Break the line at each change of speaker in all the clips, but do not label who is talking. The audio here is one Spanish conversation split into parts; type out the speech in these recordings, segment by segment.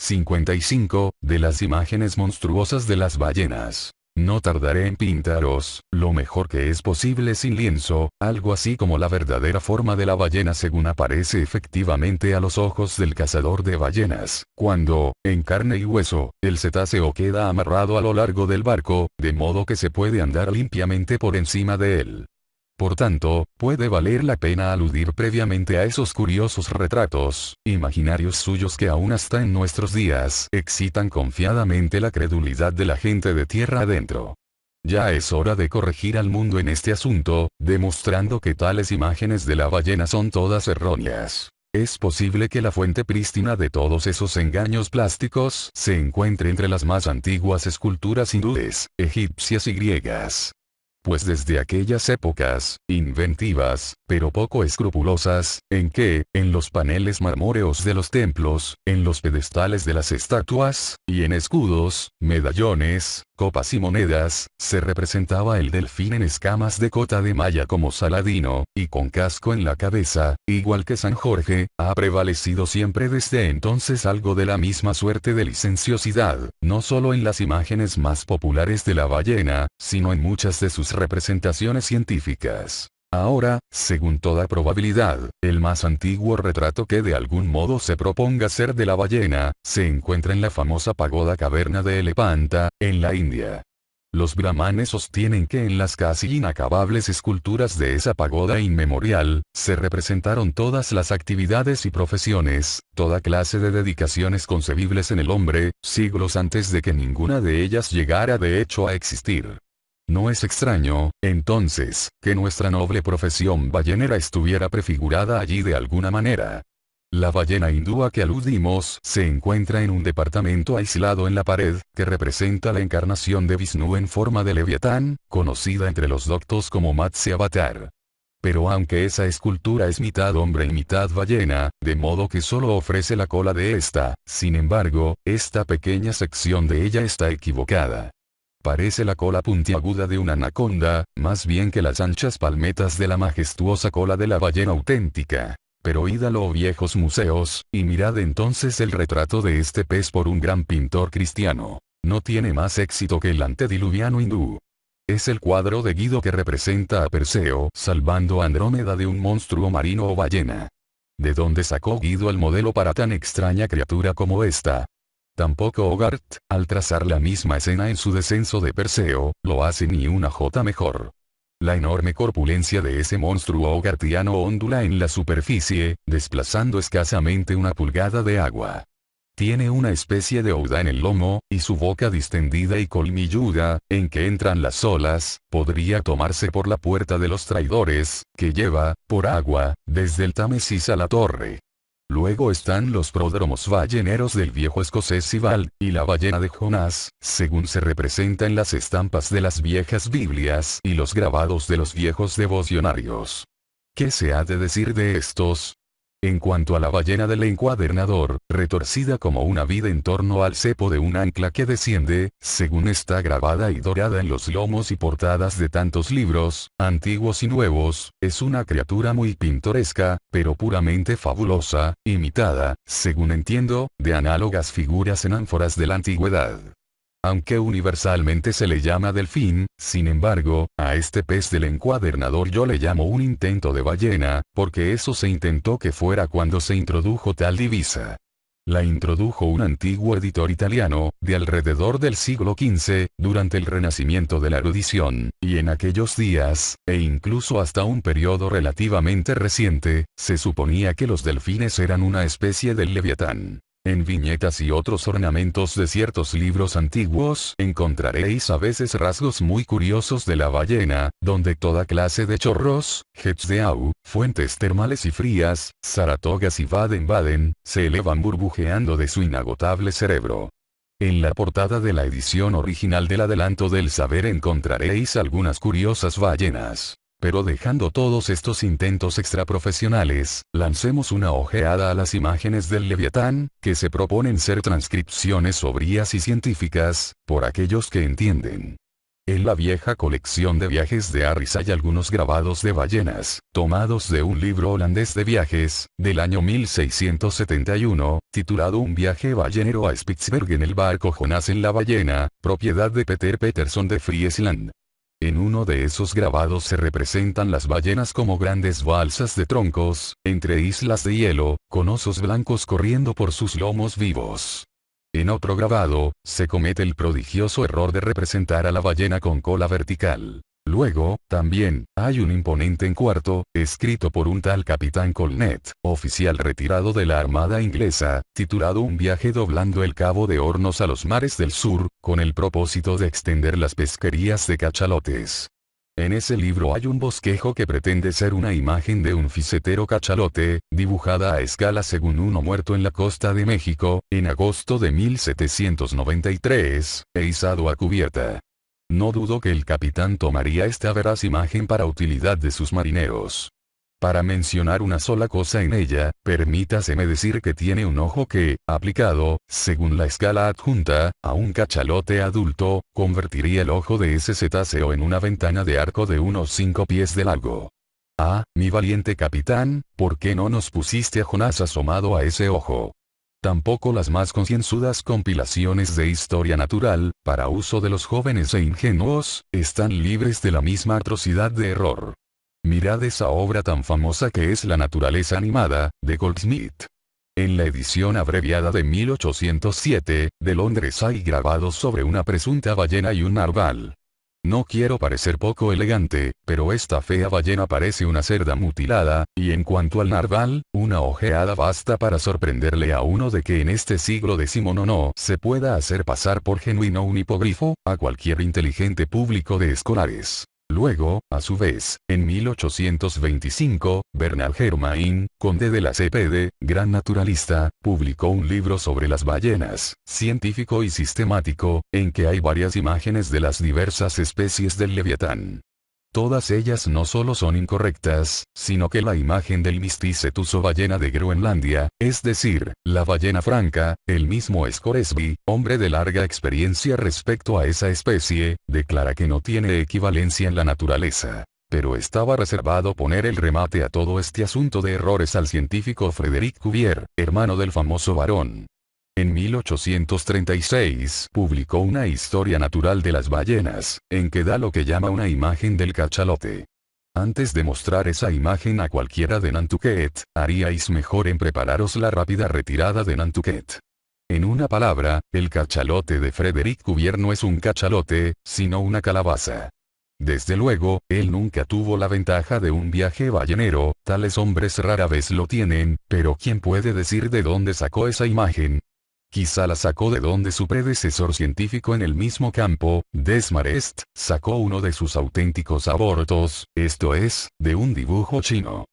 55, de las imágenes monstruosas de las ballenas. No tardaré en pintaros, lo mejor que es posible sin lienzo, algo así como la verdadera forma de la ballena según aparece efectivamente a los ojos del cazador de ballenas, cuando, en carne y hueso, el cetáceo queda amarrado a lo largo del barco, de modo que se puede andar limpiamente por encima de él. Por tanto, puede valer la pena aludir previamente a esos curiosos retratos, imaginarios suyos que aún hasta en nuestros días excitan confiadamente la credulidad de la gente de tierra adentro. Ya es hora de corregir al mundo en este asunto, demostrando que tales imágenes de la ballena son todas erróneas. Es posible que la fuente prístina de todos esos engaños plásticos se encuentre entre las más antiguas esculturas hindúes, egipcias y griegas. Pues desde aquellas épocas, inventivas, pero poco escrupulosas, en que, en los paneles marmóreos de los templos, en los pedestales de las estatuas, y en escudos, medallones, copas y monedas, se representaba el delfín en escamas de cota de malla como Saladino, y con casco en la cabeza, igual que San Jorge, ha prevalecido siempre desde entonces algo de la misma suerte de licenciosidad, no solo en las imágenes más populares de la ballena, sino en muchas de sus representaciones científicas. Ahora, según toda probabilidad, el más antiguo retrato que de algún modo se proponga ser de la ballena, se encuentra en la famosa pagoda caverna de Elepanta, en la India. Los brahmanes sostienen que en las casi inacabables esculturas de esa pagoda inmemorial, se representaron todas las actividades y profesiones, toda clase de dedicaciones concebibles en el hombre, siglos antes de que ninguna de ellas llegara de hecho a existir. No es extraño, entonces, que nuestra noble profesión ballenera estuviera prefigurada allí de alguna manera. La ballena hindú a que aludimos se encuentra en un departamento aislado en la pared, que representa la encarnación de Vishnu en forma de Leviatán, conocida entre los doctos como Matsya Avatar. Pero aunque esa escultura es mitad hombre y mitad ballena, de modo que solo ofrece la cola de esta, sin embargo, esta pequeña sección de ella está equivocada. Parece la cola puntiaguda de una anaconda, más bien que las anchas palmetas de la majestuosa cola de la ballena auténtica. Pero id a los viejos museos, y mirad entonces el retrato de este pez por un gran pintor cristiano. No tiene más éxito que el antediluviano hindú. Es el cuadro de Guido que representa a Perseo salvando a Andrómeda de un monstruo marino o ballena. ¿De dónde sacó Guido el modelo para tan extraña criatura como esta? Tampoco Hogarth, al trazar la misma escena en su descenso de Perseo, lo hace ni una jota mejor. La enorme corpulencia de ese monstruo hogarthiano ondula en la superficie, desplazando escasamente una pulgada de agua. Tiene una especie de houda en el lomo, y su boca distendida y colmilluda, en que entran las olas, podría tomarse por la puerta de los traidores, que lleva, por agua, desde el Támesis a la torre. Luego están los pródromos balleneros del viejo escocés Sibald, y la ballena de Jonás, según se representa en las estampas de las viejas Biblias y los grabados de los viejos devocionarios. ¿Qué se ha de decir de estos? En cuanto a la ballena del encuadernador, retorcida como una vid en torno al cepo de un ancla que desciende, según está grabada y dorada en los lomos y portadas de tantos libros, antiguos y nuevos, es una criatura muy pintoresca, pero puramente fabulosa, imitada, según entiendo, de análogas figuras en ánforas de la antigüedad. Aunque universalmente se le llama delfín, sin embargo, a este pez del encuadernador yo le llamo un intento de ballena, porque eso se intentó que fuera cuando se introdujo tal divisa. La introdujo un antiguo editor italiano, de alrededor del siglo XV, durante el renacimiento de la erudición, y en aquellos días, e incluso hasta un periodo relativamente reciente, se suponía que los delfines eran una especie del leviatán. En viñetas y otros ornamentos de ciertos libros antiguos encontraréis a veces rasgos muy curiosos de la ballena, donde toda clase de chorros, jets de agua, fuentes termales y frías, Saratogas y Baden-Baden, se elevan burbujeando de su inagotable cerebro. En la portada de la edición original del Adelanto del Saber encontraréis algunas curiosas ballenas. Pero dejando todos estos intentos extraprofesionales, lancemos una ojeada a las imágenes del Leviatán, que se proponen ser transcripciones sobrias y científicas, por aquellos que entienden. En la vieja colección de viajes de Harris hay algunos grabados de ballenas, tomados de un libro holandés de viajes, del año 1671, titulado Un viaje ballenero a Spitsbergen en el barco Jonás en la ballena, propiedad de Peter Peterson de Friesland. En uno de esos grabados se representan las ballenas como grandes balsas de troncos, entre islas de hielo, con osos blancos corriendo por sus lomos vivos. En otro grabado, se comete el prodigioso error de representar a la ballena con cola vertical. Luego, también, hay un imponente encuarto, escrito por un tal Capitán Colnet, oficial retirado de la Armada inglesa, titulado Un viaje doblando el Cabo de Hornos a los mares del sur, con el propósito de extender las pesquerías de cachalotes. En ese libro hay un bosquejo que pretende ser una imagen de un fisetero cachalote, dibujada a escala según uno muerto en la costa de México, en agosto de 1793, e izado a cubierta. No dudo que el capitán tomaría esta veraz imagen para utilidad de sus marineros. Para mencionar una sola cosa en ella, permítaseme decir que tiene un ojo que, aplicado, según la escala adjunta, a un cachalote adulto, convertiría el ojo de ese cetáceo en una ventana de arco de unos 5 pies de largo. Ah, mi valiente capitán, ¿por qué no nos pusiste a Jonás asomado a ese ojo? Tampoco las más concienzudas compilaciones de historia natural, para uso de los jóvenes e ingenuos, están libres de la misma atrocidad de error. Mirad esa obra tan famosa que es La naturaleza animada, de Goldsmith. En la edición abreviada de 1807, de Londres hay grabados sobre una presunta ballena y un narval. No quiero parecer poco elegante, pero esta fea ballena parece una cerda mutilada, y en cuanto al narval, una ojeada basta para sorprenderle a uno de que en este siglo XIX se pueda hacer pasar por genuino un hipogrifo, a cualquier inteligente público de escolares. Luego, a su vez, en 1825, Bernard Germain, conde de la Cepede, gran naturalista, publicó un libro sobre las ballenas, científico y sistemático, en que hay varias imágenes de las diversas especies del leviatán. Todas ellas no solo son incorrectas, sino que la imagen del Mysticetus o ballena de Groenlandia, es decir, la ballena franca, el mismo Scoresby, hombre de larga experiencia respecto a esa especie, declara que no tiene equivalencia en la naturaleza. Pero estaba reservado poner el remate a todo este asunto de errores al científico Frédéric Cuvier, hermano del famoso Barón. En 1836 publicó una historia natural de las ballenas, en que da lo que llama una imagen del cachalote. Antes de mostrar esa imagen a cualquiera de Nantucket, haríais mejor en prepararos la rápida retirada de Nantucket. En una palabra, el cachalote de Frédéric Cuvier no es un cachalote, sino una calabaza. Desde luego, él nunca tuvo la ventaja de un viaje ballenero, tales hombres rara vez lo tienen, pero ¿quién puede decir de dónde sacó esa imagen? Quizá la sacó de donde su predecesor científico en el mismo campo, Desmarest, sacó uno de sus auténticos abortos, esto es, de un dibujo chino.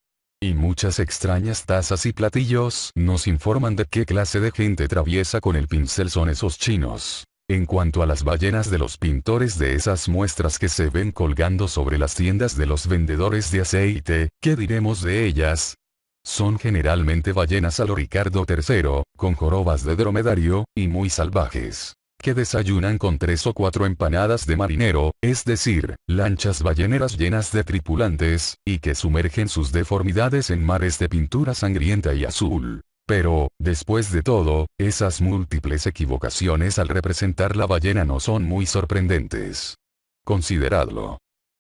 Y muchas extrañas tazas y platillos nos informan de qué clase de gente traviesa con el pincel son esos chinos. En cuanto a las ballenas de los pintores de esas muestras que se ven colgando sobre las tiendas de los vendedores de aceite, ¿qué diremos de ellas? Son generalmente ballenas a lo Ricardo III, con jorobas de dromedario, y muy salvajes, que desayunan con 3 o 4 empanadas de marinero, es decir, lanchas balleneras llenas de tripulantes, y que sumergen sus deformidades en mares de pintura sangrienta y azul. Pero, después de todo, esas múltiples equivocaciones al representar la ballena no son muy sorprendentes. Consideradlo.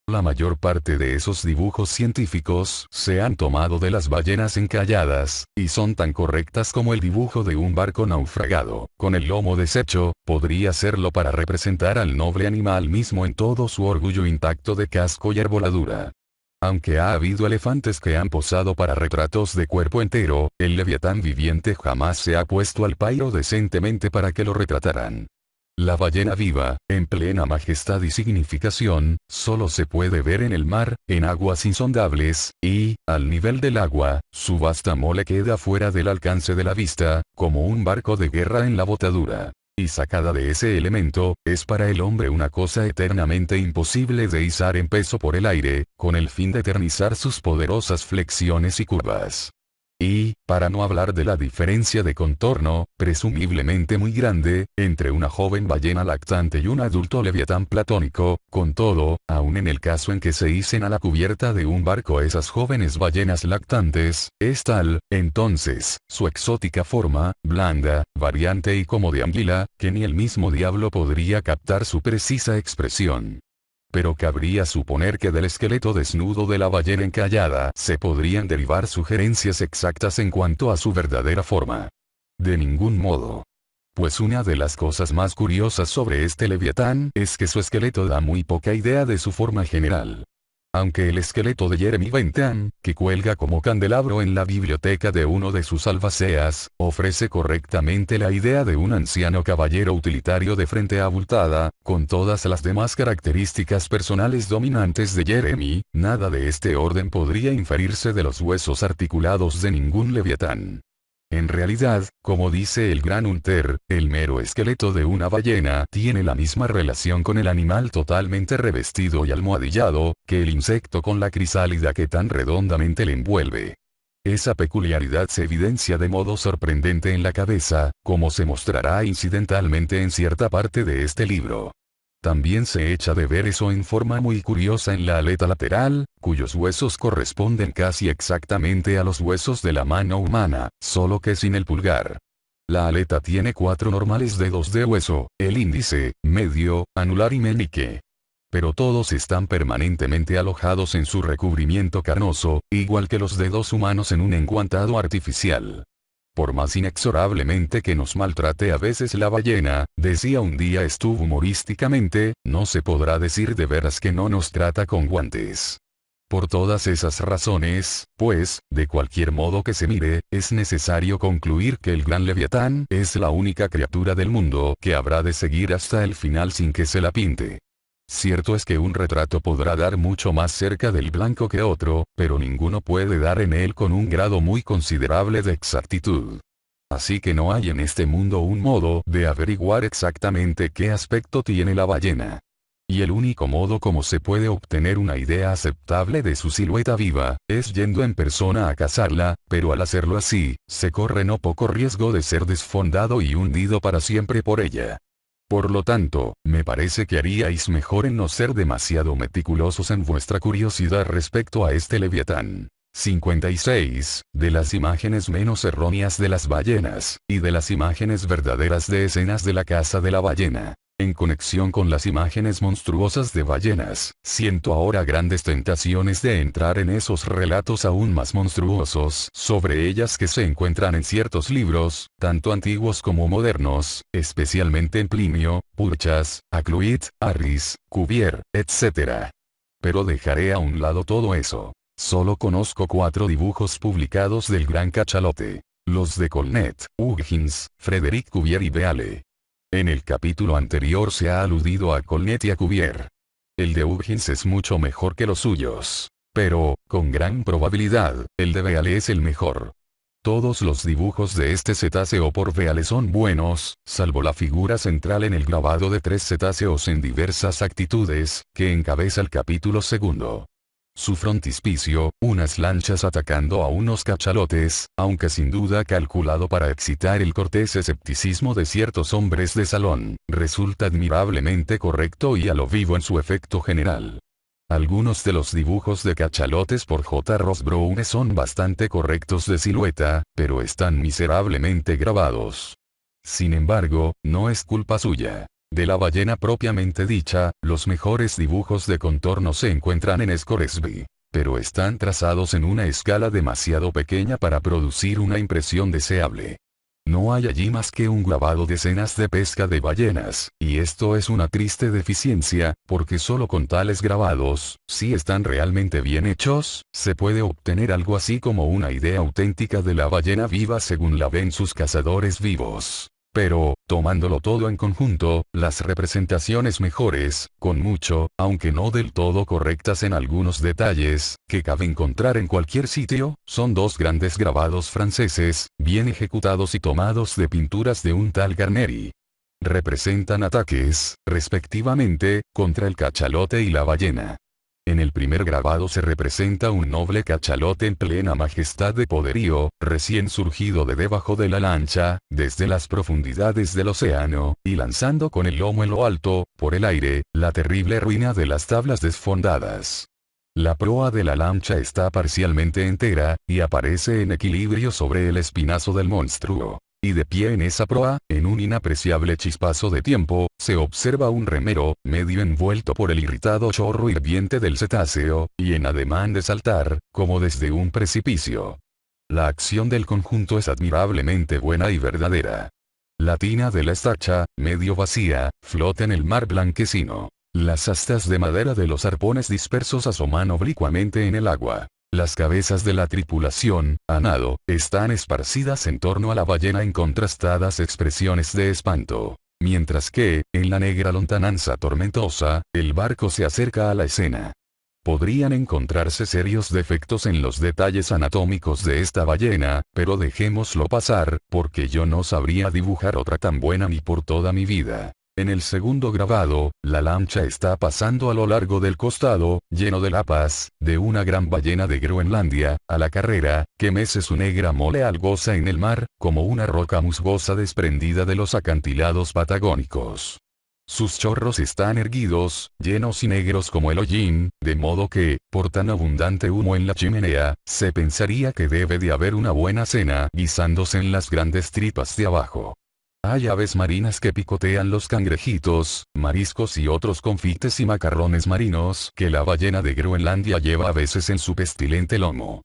La mayor parte de esos dibujos científicos se han tomado de las ballenas encalladas, y son tan correctas como el dibujo de un barco naufragado, con el lomo deshecho, podría serlo para representar al noble animal mismo en todo su orgullo intacto de casco y arboladura. Aunque ha habido elefantes que han posado para retratos de cuerpo entero, el leviatán viviente jamás se ha puesto al pairo decentemente para que lo retrataran. La ballena viva, en plena majestad y significación, solo se puede ver en el mar, en aguas insondables, y, al nivel del agua, su vasta mole queda fuera del alcance de la vista, como un barco de guerra en la botadura. Y sacada de ese elemento, es para el hombre una cosa eternamente imposible de izar en peso por el aire, con el fin de eternizar sus poderosas flexiones y curvas. Y, para no hablar de la diferencia de contorno, presumiblemente muy grande, entre una joven ballena lactante y un adulto leviatán platónico, con todo, aun en el caso en que se icen a la cubierta de un barco esas jóvenes ballenas lactantes, es tal, entonces, su exótica forma, blanda, variante y como de anguila, que ni el mismo diablo podría captar su precisa expresión. Pero cabría suponer que del esqueleto desnudo de la ballena encallada se podrían derivar sugerencias exactas en cuanto a su verdadera forma. De ningún modo. Pues una de las cosas más curiosas sobre este leviatán es que su esqueleto da muy poca idea de su forma general. Aunque el esqueleto de Jeremy Bentham, que cuelga como candelabro en la biblioteca de uno de sus albaceas, ofrece correctamente la idea de un anciano caballero utilitario de frente abultada, con todas las demás características personales dominantes de Jeremy, nada de este orden podría inferirse de los huesos articulados de ningún leviatán. En realidad, como dice el gran Hunter, el mero esqueleto de una ballena tiene la misma relación con el animal totalmente revestido y almohadillado, que el insecto con la crisálida que tan redondamente le envuelve. Esa peculiaridad se evidencia de modo sorprendente en la cabeza, como se mostrará incidentalmente en cierta parte de este libro. También se echa de ver eso en forma muy curiosa en la aleta lateral, cuyos huesos corresponden casi exactamente a los huesos de la mano humana, solo que sin el pulgar. La aleta tiene 4 normales dedos de hueso, el índice, medio, anular y meñique. Pero todos están permanentemente alojados en su recubrimiento carnoso, igual que los dedos humanos en un enguantado artificial. Por más inexorablemente que nos maltrate a veces la ballena, decía un día Stu humorísticamente, no se podrá decir de veras que no nos trata con guantes. Por todas esas razones, pues, de cualquier modo que se mire, es necesario concluir que el gran leviatán es la única criatura del mundo que habrá de seguir hasta el final sin que se la pinte. Cierto es que un retrato podrá dar mucho más cerca del blanco que otro, pero ninguno puede dar en él con un grado muy considerable de exactitud. Así que no hay en este mundo un modo de averiguar exactamente qué aspecto tiene la ballena. Y el único modo como se puede obtener una idea aceptable de su silueta viva, es yendo en persona a cazarla, pero al hacerlo así, se corre no poco riesgo de ser desfondado y hundido para siempre por ella. Por lo tanto, me parece que haríais mejor en no ser demasiado meticulosos en vuestra curiosidad respecto a este leviatán. 56. De las imágenes menos erróneas de las ballenas, y de las imágenes verdaderas de escenas de la caza de la ballena. En conexión con las imágenes monstruosas de ballenas, siento ahora grandes tentaciones de entrar en esos relatos aún más monstruosos sobre ellas que se encuentran en ciertos libros, tanto antiguos como modernos, especialmente en Plinio, Purchas, Acluit, Harris, Cuvier, etc. Pero dejaré a un lado todo eso. Solo conozco 4 dibujos publicados del gran cachalote. Los de Colnet, Huggins, Frederic Cuvier y Beale. En el capítulo anterior se ha aludido a Colnet y a Cuvier. El de Huggins es mucho mejor que los suyos. Pero, con gran probabilidad, el de Beale es el mejor. Todos los dibujos de este cetáceo por Beale son buenos, salvo la figura central en el grabado de 3 cetáceos en diversas actitudes, que encabeza el capítulo segundo. Su frontispicio, unas lanchas atacando a unos cachalotes, aunque sin duda calculado para excitar el cortés escepticismo de ciertos hombres de salón, resulta admirablemente correcto y a lo vivo en su efecto general. Algunos de los dibujos de cachalotes por J. Ross Browne son bastante correctos de silueta, pero están miserablemente grabados. Sin embargo, no es culpa suya. De la ballena propiamente dicha, los mejores dibujos de contorno se encuentran en Scoresby, pero están trazados en una escala demasiado pequeña para producir una impresión deseable. No hay allí más que un grabado de escenas de pesca de ballenas, y esto es una triste deficiencia, porque solo con tales grabados, si están realmente bien hechos, se puede obtener algo así como una idea auténtica de la ballena viva según la ven sus cazadores vivos. Pero, tomándolo todo en conjunto, las representaciones mejores, con mucho, aunque no del todo correctas en algunos detalles, que cabe encontrar en cualquier sitio, son 2 grandes grabados franceses, bien ejecutados y tomados de pinturas de un tal Garnery. Representan ataques, respectivamente, contra el cachalote y la ballena. En el primer grabado se representa un noble cachalote en plena majestad de poderío, recién surgido de debajo de la lancha, desde las profundidades del océano, y lanzando con el lomo en lo alto, por el aire, la terrible ruina de las tablas desfondadas. La proa de la lancha está parcialmente entera, y aparece en equilibrio sobre el espinazo del monstruo. Y de pie en esa proa, en un inapreciable chispazo de tiempo, se observa un remero, medio envuelto por el irritado chorro hirviente del cetáceo, y en ademán de saltar, como desde un precipicio. La acción del conjunto es admirablemente buena y verdadera. La tina de la estacha, medio vacía, flota en el mar blanquecino. Las astas de madera de los arpones dispersos asoman oblicuamente en el agua. Las cabezas de la tripulación, a nado, están esparcidas en torno a la ballena en contrastadas expresiones de espanto. Mientras que, en la negra lontananza tormentosa, el barco se acerca a la escena. Podrían encontrarse serios defectos en los detalles anatómicos de esta ballena, pero dejémoslo pasar, porque yo no sabría dibujar otra tan buena ni por toda mi vida. En el segundo grabado, la lancha está pasando a lo largo del costado, lleno de lapas, de una gran ballena de Groenlandia, a la carrera, que mece su negra mole algoza en el mar, como una roca musgosa desprendida de los acantilados patagónicos. Sus chorros están erguidos, llenos y negros como el hollín, de modo que, por tan abundante humo en la chimenea, se pensaría que debe de haber una buena cena guisándose en las grandes tripas de abajo. Hay aves marinas que picotean los cangrejitos, mariscos y otros confites y macarrones marinos que la ballena de Groenlandia lleva a veces en su pestilente lomo.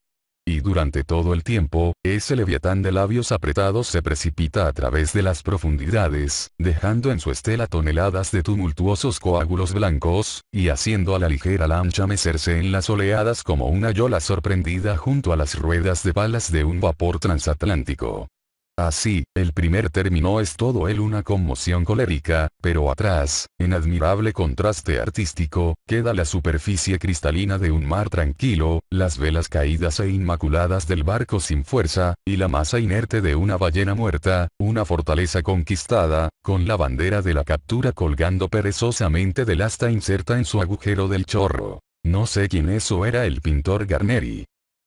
Y durante todo el tiempo, ese leviatán de labios apretados se precipita a través de las profundidades, dejando en su estela toneladas de tumultuosos coágulos blancos, y haciendo a la ligera lancha mecerse en las oleadas como una yola sorprendida junto a las ruedas de palas de un vapor transatlántico. Así, el primer término es todo él una conmoción colérica, pero atrás, en admirable contraste artístico, queda la superficie cristalina de un mar tranquilo, las velas caídas e inmaculadas del barco sin fuerza, y la masa inerte de una ballena muerta, una fortaleza conquistada, con la bandera de la captura colgando perezosamente del asta inserta en su agujero del chorro. No sé quién eso era el pintor Garneri.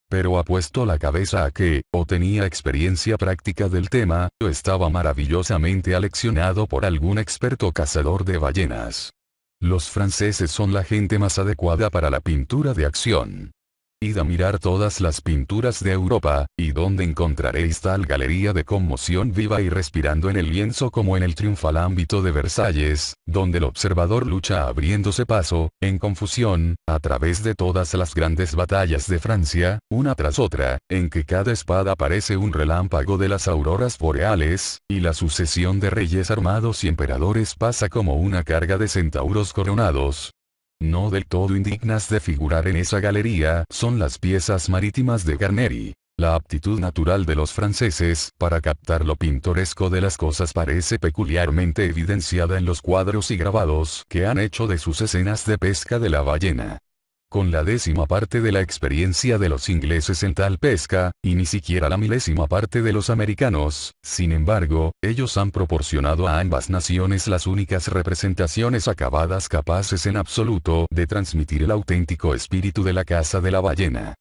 Pero ha puesto la cabeza a que, o tenía experiencia práctica del tema, o estaba maravillosamente aleccionado por algún experto cazador de ballenas. Los franceses son la gente más adecuada para la pintura de acción. Id a mirar todas las pinturas de Europa, y donde encontraréis tal galería de conmoción viva y respirando en el lienzo como en el triunfal ámbito de Versalles, donde el observador lucha abriéndose paso, en confusión, a través de todas las grandes batallas de Francia, una tras otra, en que cada espada parece un relámpago de las auroras boreales, y la sucesión de reyes armados y emperadores pasa como una carga de centauros coronados. No del todo indignas de figurar en esa galería son las piezas marítimas de Garneri. La aptitud natural de los franceses para captar lo pintoresco de las cosas parece peculiarmente evidenciada en los cuadros y grabados que han hecho de sus escenas de pesca de la ballena. Con la 10ª parte de la experiencia de los ingleses en tal pesca, y ni siquiera la 1000ª parte de los americanos, sin embargo, ellos han proporcionado a ambas naciones las únicas representaciones acabadas capaces en absoluto de transmitir el auténtico espíritu de la caza de la ballena.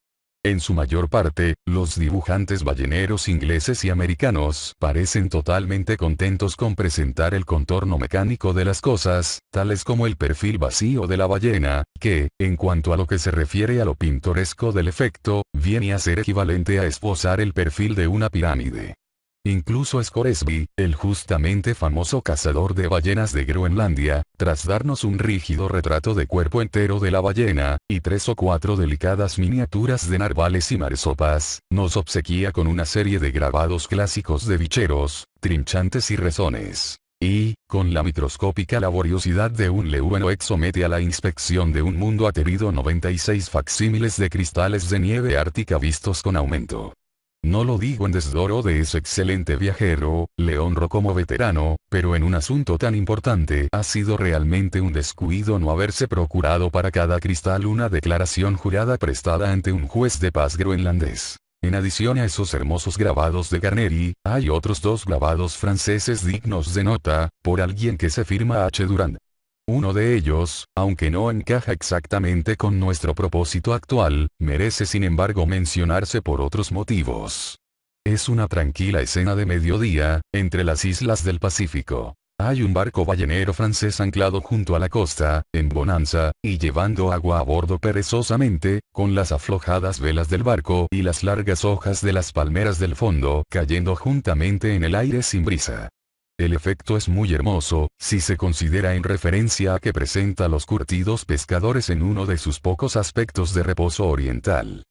En su mayor parte, los dibujantes balleneros ingleses y americanos parecen totalmente contentos con presentar el contorno mecánico de las cosas, tales como el perfil vacío de la ballena, que, en cuanto a lo que se refiere a lo pintoresco del efecto, viene a ser equivalente a esbozar el perfil de una pirámide. Incluso Scoresby, el justamente famoso cazador de ballenas de Groenlandia, tras darnos un rígido retrato de cuerpo entero de la ballena, y 3 o 4 delicadas miniaturas de narvales y marsopas, nos obsequia con una serie de grabados clásicos de bicheros, trinchantes y rezones. Y, con la microscópica laboriosidad de un leueno somete a la inspección de un mundo aterido 96 facsímiles de cristales de nieve ártica vistos con aumento. No lo digo en desdoro de ese excelente viajero, le honro como veterano, pero en un asunto tan importante ha sido realmente un descuido no haberse procurado para cada cristal una declaración jurada prestada ante un juez de paz groenlandés. En adición a esos hermosos grabados de Garneri, hay otros 2 grabados franceses dignos de nota, por alguien que se firma H. Durand. Uno de ellos, aunque no encaja exactamente con nuestro propósito actual, merece sin embargo mencionarse por otros motivos. Es una tranquila escena de mediodía, entre las islas del Pacífico. Hay un barco ballenero francés anclado junto a la costa, en bonanza, y llevando agua a bordo perezosamente, con las aflojadas velas del barco y las largas hojas de las palmeras del fondo cayendo juntamente en el aire sin brisa. El efecto es muy hermoso, si se considera en referencia a que presenta a los curtidos pescadores en uno de sus pocos aspectos de reposo oriental.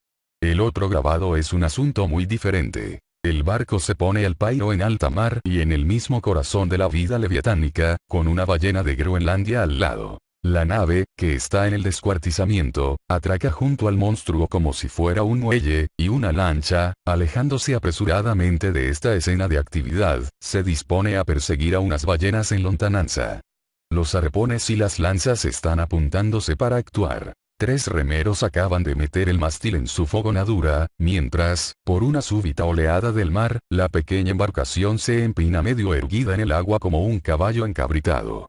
El otro grabado es un asunto muy diferente. El barco se pone al pairo en alta mar y en el mismo corazón de la vida leviatánica, con una ballena de Groenlandia al lado. La nave, que está en el descuartizamiento, atraca junto al monstruo como si fuera un muelle, y una lancha, alejándose apresuradamente de esta escena de actividad, se dispone a perseguir a unas ballenas en lontananza. Los arpones y las lanzas están apuntándose para actuar. 3 remeros acaban de meter el mástil en su fogonadura, mientras, por una súbita oleada del mar, la pequeña embarcación se empina medio erguida en el agua como un caballo encabritado.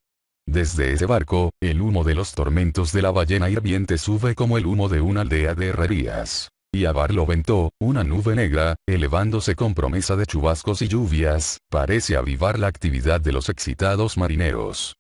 Desde ese barco, el humo de los tormentos de la ballena hirviente sube como el humo de una aldea de herrerías. Y a barlovento, una nube negra, elevándose con promesa de chubascos y lluvias, parece avivar la actividad de los excitados marineros.